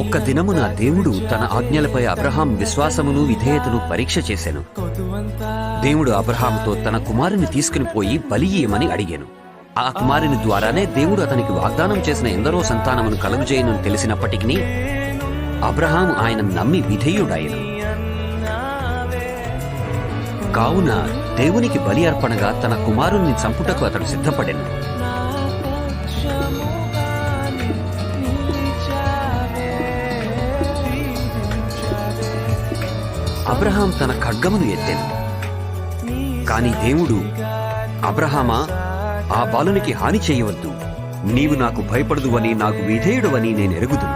ఒక్క దినమున దేవుడు తన ఆజ్ఞలపై అబ్రహాం విశ్వాసమును విధేయతను పరీక్ష చేసెను. దేవుడు అబ్రహాముతో తన కుమారుని తీసుకుని పోయి బలి ఇయ్యమని అడిగాను. ఆ కుమారుని ద్వారానే దేవుడు అతనికి వాగ్దానం చేసిన ఎందరో సంతానమును కలుగజేయనని తెలిసినప్పటికీ అబ్రహాము ఆయన నమ్మి విధేయుడాయెను. కావున దేవునికి బలి అర్పణగా తన కుమారుణ్ణి చంపుటకు అతడు సిద్ధపడెను. అబ్రహాం తన ఖడ్గమును ఎత్తెను. కాని దేవుడు, అబ్రహామా, ఆ బాలునికి హాని చేయవద్దు, నీవు నాకు భయపడదువని నాకు విధేయుడవని నేనెరుగుదును.